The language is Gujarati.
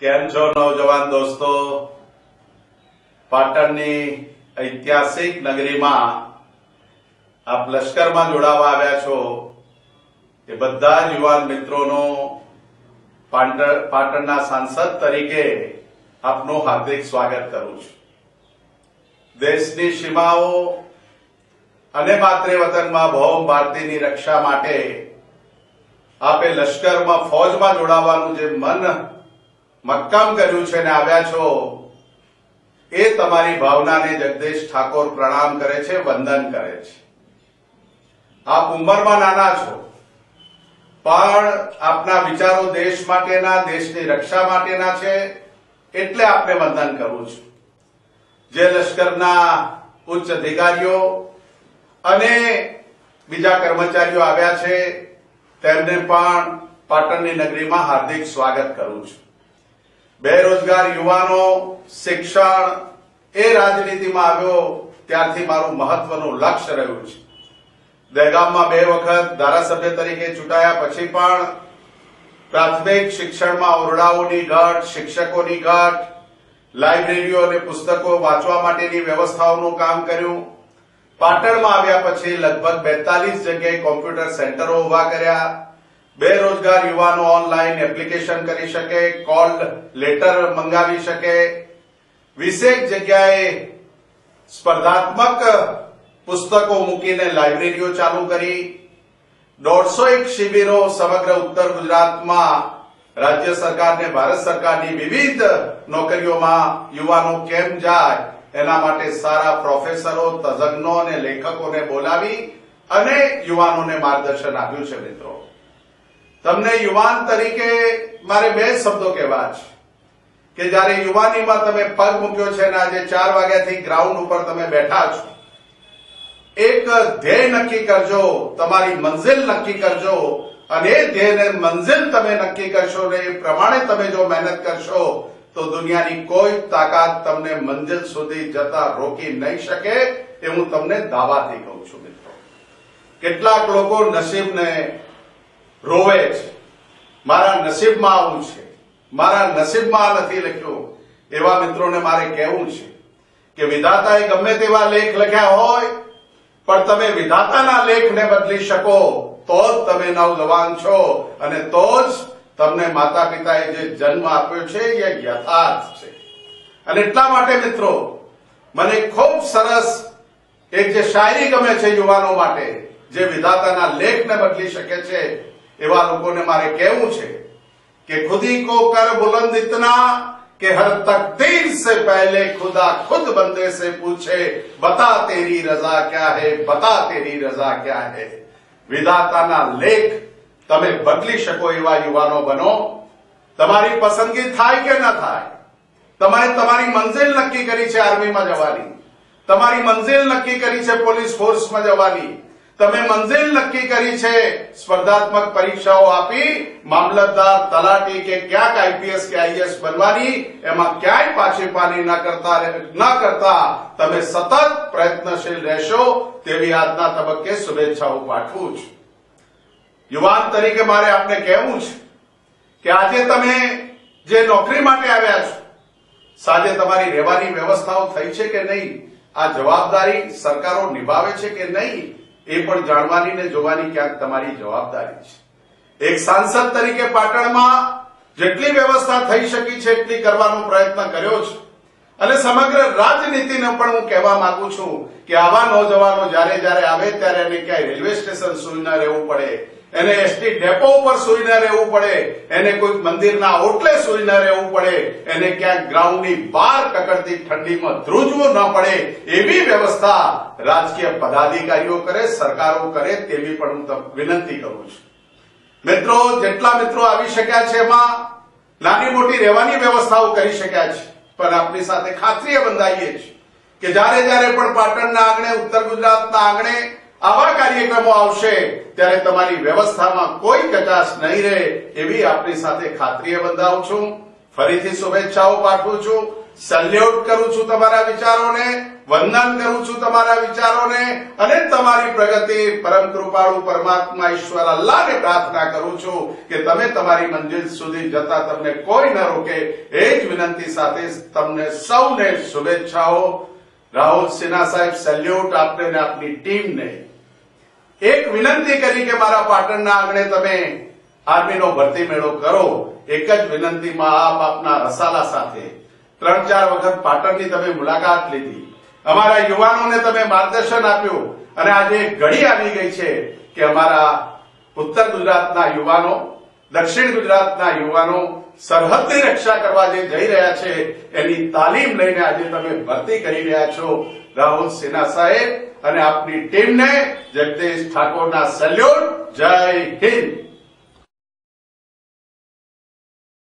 કેમ છો નવજવાન દોસ્તો? પાટણની ઐતિહાસિક નગરીમાં આપ લશ્કરમાં જોડાવા આવ્યા છો એ બધા જ યુવાન મિત્રોનો પાટણના સાંસદ તરીકે આપનું હાર્દિક સ્વાગત કરું છું. દેશની સીમાઓ અને માતૃ વતનમાં ભૌમ ભારતીની રક્ષા માટે આપે લશ્કરમાં ફોજમાં જોડાવાનું જે મન મક્કમ કર્યું છે ને આવ્યા છો એ તમારી ભાવનાને જગદીશ ઠાકોર પ્રણામ કરે છે, વંદન કરે છે. આપ ઉંમરમાં નાના છો પણ આપના વિચારો દેશ માટેના, દેશની રક્ષા માટેના છે એટલે આપને વંદન કરું છું. જે લશ્કરના ઉચ્ચ અધિકારીઓ અને બીજા કર્મચારીઓ આવ્યા છે તેમને પણ પાટણની નગરીમાં હાર્દિક સ્વાગત કરું છું. બેરોજગાર યુવાનો, શિક્ષણ એ રાજનીતિમાં આવ્યો ત્યારથી મારું મહત્વનું લક્ષ્ય રહ્યું છે. દહેગામમાં 2 વખત ધારાસભ્ય તરીકે ચૂંટાયા પછી પણ પ્રાથમિક શિક્ષણમાં ઓરડાઓની ઘટ, શિક્ષકોની ઘટ, લાઇબ્રેરીઓ અને પુસ્તકો વાંચવા માટેની વ્યવસ્થાઓનું કામ કર્યું. પાટણમાં આવ્યા પછી લગભગ 42 જગ્યાએ કોમ્પ્યુટર સેન્ટરો ઉભા કર્યા. બેરોજગાર યુવાનો ઓનલાઈન એપ્લિકેશન કરી શકે, કોલ લેટર મંગાવી શકે. 20 જગ્યાએ સ્પર્ધાત્મક પુસ્તકો મૂકીને લાઇબ્રેરીઓ ચાલુ કરી. 150 શિબિરો સમગ્ર ઉત્તર ગુજરાતમાં રાજ્ય સરકારને ભારત સરકારની વિવિધ નોકરીઓમાં યુવાનો કેમ જાય એના માટે સારા પ્રોફેસરો, તજજ્ઞો અને લેખકોને બોલાવી અને યુવાનોને માર્ગદર્શન આપ્યું છે. મિત્રો, તમને યુવાન તરીકે મારે 2 શબ્દો કહેવા છે કે જયારે યુવાનીમાં તમે પગ મૂક્યો છે અને આજે 4 વાગ્યાથી ગ્રાઉન્ડ ઉપર તમે બેઠા છો, એક ધ્યેય નક્કી કરજો, તમારી મંઝિલ નક્કી કરજો અને એ ધ્યેયને મંઝિલ તમે નક્કી કરશો ને એ પ્રમાણે તમે જો મહેનત કરશો તો દુનિયાની કોઈ તાકાત તમને મંઝિલ સુધી જતા રોકી નહીં શકે એ હું તમને દાવાથી કહું છું. મિત્રો, કેટલાક લોકો નસીબને રોવે છે, મારા નસીબમાં આવું છે, મારા નસીબમાં નથી લખ્યું. એવા મિત્રોને મારે કહેવું છે કે વિધાતાએ ગમે તેવા લેખ લખ્યા હોય પણ તમે વિધાતાના લેખને બદલી શકો તો જ તમે નવજવાન છો અને તો જ તમને માતા પિતાએ જે જન્મ આપ્યો છે એ યથાર્થ છે. અને એટલા માટે મિત્રો મને ખૂબ સરસ એક જે શાયરી ગમે છે યુવાનો માટે, જે વિધાતાના લેખને બદલી શકે છે એવા લોકોને મારે કહેવું છે કે ખુદી કો કર બુલંદ ઇતના કે હર તકદીર સે પહેલે ખુદા ખુદ બંદે સે પૂછે બતા તેરી રઝા ક્યા હૈ, બતા તેરી રઝા ક્યા હૈ. વિધાતાના લેખ તમે બદલી શકો એવા યુવાનો બનો. તમારી પસંદગી થાય કે ન થાય, તમે તમારી મંઝિલ નક્કી કરી છે આર્મીમાં જવાની, તમારી મંઝિલ નક્કી કરી છે પોલીસ ફોર્સમાં જવાની, તમે મંઝિલ નક્કી કરી છે સ્પર્ધાત્મક પરીક્ષાઓ આપી મામલતદાર, તલાટી કે ક્યાંક આઈપીએસ કે આઈએએસ બનવાની, એમાં ક્યાંય પાછીપાની ન કરતા તમે સતત પ્રયત્નશીલ રહેશો તેવી આજના તબક્કે શુભેચ્છાઓ પાઠવું છું. યુવાન તરીકે મારે આપને કહેવું છે કે આજે તમે જે નોકરી માટે આવ્યા છો, સાંજે તમારી રહેવાની વ્યવસ્થાઓ થઈ છે કે નહીં, આ જવાબદારી સરકારો નિભાવે છે કે નહીં એ પણ જાણવાની ને જોવાની ક્યાંક તમારી જવાબદારી છે. એક સાંસદ તરીકે પાટણમાં જેટલી વ્યવસ્થા થઈ શકી છે એટલી કરવાનો પ્રયત્ન કર્યો છે અને સમગ્ર રાજનીતિને પણ હું કહેવા માંગુ છું કે આવા નોજવાનો જયારે જયારે આવે ત્યારે એને ક્યાંય રેલવે સ્ટેશન સુઈ ન રહેવું પડે, એને એસટી ડેપો ઉપર સુઈ ન રહેવું પડે, એને કોઈ મંદિરના ઓટલે સુઈ ન રહેવું પડે, એને ક્યાંક ગ્રાઉન્ડની બહાર કકડતી ઠંડીમાં ધ્રુજવું ન પડે એવી વ્યવસ્થા રાજકીય પદાધિકારીઓ કરે, સરકારો કરે તેવી પણ હું વિનંતી કરું છું. મિત્રો, જેટલા મિત્રો આવી શક્યા છે એમાં નાની મોટી રહેવાની વ્યવસ્થાઓ કરી શક્યા છે પણ આપની સાથે ખાતરીએ બંધાઈએ છીએ કે જયારે જયારે પણ પાટણના આંગણે, ઉત્તર ગુજરાતના આંગણે આવા કાર્યક્રમો આવશે ત્યારે તમારી વ્યવસ્થામાં કોઈ કચાશ નહીં રહે એવી આપની સાથે ખાતરીએ બંધાવું છું. ફરીથી શુભેચ્છાઓ પાઠવું છું. સેલ્યુટ કરું છું તમારા વિચારોને, વંદન કરું છું તમારા વિચારોને અને તમારી પ્રગતિ પરમ કૃપાળુ પરમાત્મા ઈશ્વર અલ્લાહને પ્રાર્થના કરું છું કે તમે તમારી મંજિલ સુધી જતા તમને કોઈ ન રોકે. એ જ વિનંતી સાથે તમને સૌને શુભેચ્છાઓ. રાહુલ સિન્હા સાહેબ, સેલ્યુટ આપને અને આપની ટીમને. એક વિનંતી કરી કે મારા પાટણના આંગણે તમે આર્મીનો ભરતી મેળો કરો. એક જ વિનંતીમાં આપ આપના રસાલા સાથે 3-4 વખત પાટણની તમે મુલાકાત લીધી, અમારા યુવાનોને તમે માર્ગદર્શન આપ્યું અને આજે એક ઘડી આવી ગઈ છે કે અમારા ઉત્તર ગુજરાતના યુવાનો, દક્ષિણ ગુજરાતના યુવાનો સરહદની રક્ષા કરવા જે જઈ રહ્યા છે એની તાલીમ લઈને આજે તમે ભરતી કરી રહ્યા છો. રાહુલ સિન્હા સાહેબ અને આપની ટીમને જગદીશ ઠાકોરના સેલ્યુટ. જય હિન્દ.